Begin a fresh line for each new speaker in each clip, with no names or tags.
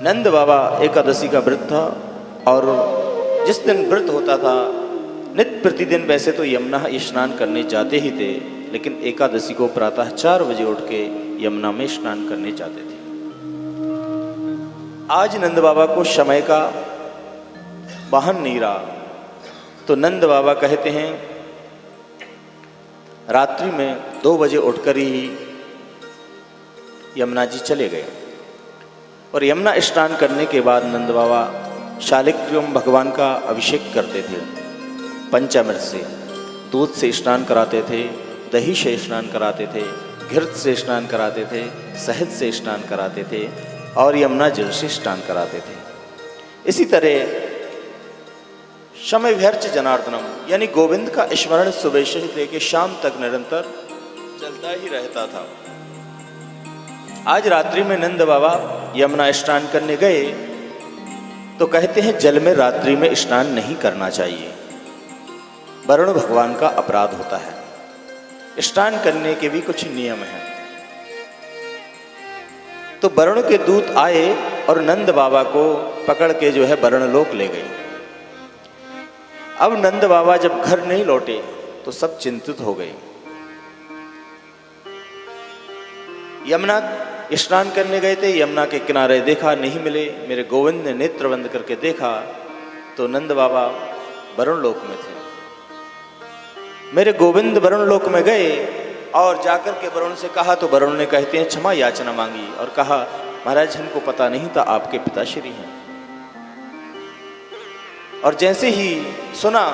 नंद बाबा एकादशी का व्रत था और जिस दिन व्रत होता था नित्य प्रतिदिन वैसे तो यमुना स्नान करने जाते ही थे, लेकिन एकादशी को प्रातः 4 बजे उठ के यमुना में स्नान करने जाते थे। आज नंद बाबा को समय का वाहन नहीं रहा, तो नंद बाबा कहते हैं रात्रि में 2 बजे उठकर ही यमुना जी चले गए और यमुना स्नान करने के बाद नंद बाबा शालिग्राम भगवान का अभिषेक करते थे। पंचामृत से, दूध से स्नान कराते थे, दही से स्नान कराते थे, घृत से स्नान कराते थे, शहद से स्नान कराते थे और यमुना जल से स्नान कराते थे। इसी तरह शमय व्यर्च जनार्दनम यानी गोविंद का स्मरण सुबह से लेकर शाम तक निरंतर चलता ही रहता था। आज रात्रि में नंद बाबा यमुना स्नान करने गए तो कहते हैं जल में रात्रि में स्नान नहीं करना चाहिए, वरुण भगवान का अपराध होता है। स्नान करने के भी कुछ नियम हैं। तो वरुण के दूत आए और नंद बाबा को पकड़ के जो है वरुण लोक ले गए। अब नंद बाबा जब घर नहीं लौटे तो सब चिंतित हो गए। यमुना स्नान करने गए थे, यमुना के किनारे देखा नहीं मिले। मेरे गोविंद ने नेत्र बंद करके देखा तो नंद बाबा वरुण लोक में थे। मेरे गोविंद वरुण लोक में गए और जाकर के वरुण से कहा तो वरुण ने कहते हैं क्षमा याचना मांगी और कहा महाराज हमको पता नहीं था आपके पिताश्री हैं। और जैसे ही सुना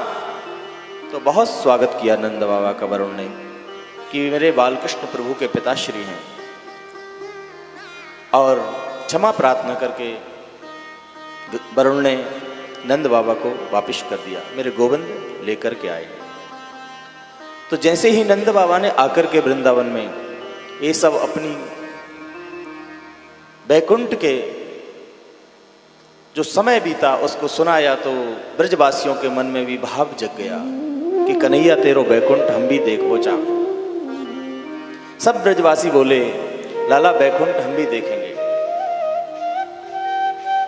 तो बहुत स्वागत किया नंद बाबा का वरुण ने कि मेरे बालकृष्ण प्रभु के पिताश्री हैं, और क्षमा प्रार्थना करके वरुण ने नंद बाबा को वापस कर दिया। मेरे गोविंद लेकर के आए। तो जैसे ही नंद बाबा ने आकर के वृंदावन में ये सब अपनी बैकुंठ के जो समय बीता उसको सुनाया तो ब्रजवासियों के मन में भी भाव जग गया कि कन्हैया तेरो बैकुंठ हम भी देखो जा। सब ब्रजवासी बोले लाला बैकुंठ हम भी देखेंगे।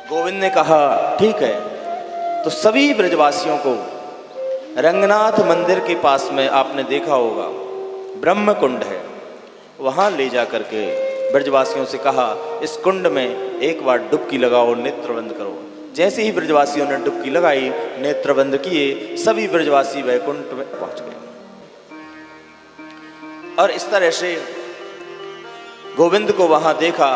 गोविंद ने कहा ठीक है। तो सभी ब्रजवासियों को रंगनाथ मंदिर के पास में आपने देखा होगा ब्रह्म कुंड है, वहां ले जा करके ब्रजवासियों से कहा इस कुंड में एक बार डुबकी लगाओ, नेत्र बंद करो। जैसे ही ब्रजवासियों ने डुबकी लगाई, नेत्र बंद किए, सभी ब्रजवासी वैकुंठ में पहुंच गए। और इस तरह से गोविंद को वहां देखा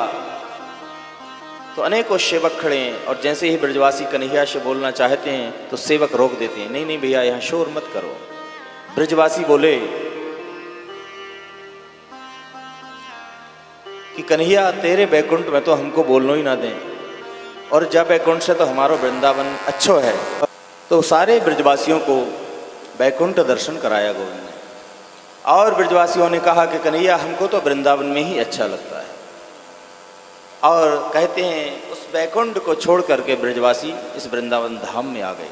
तो अनेकों सेवक खड़े हैं और जैसे ही ब्रजवासी कन्हैया से बोलना चाहते हैं तो सेवक रोक देते हैं, नहीं नहीं भैया यहाँ शोर मत करो। ब्रजवासी बोले कि कन्हैया तेरे बैकुंठ में तो हमको बोलना ही ना दें, और जब बैकुंठ से तो हमारा वृंदावन अच्छो है। तो सारे ब्रजवासियों को बैकुंठ दर्शन कराया गोविंद ने, और ब्रजवासियों ने कहा कि कन्हैया हमको तो वृंदावन में ही अच्छा लगता है। और कहते हैं उस बैकुंठ को छोड़ करके ब्रजवासी इस वृंदावन धाम में आ गए।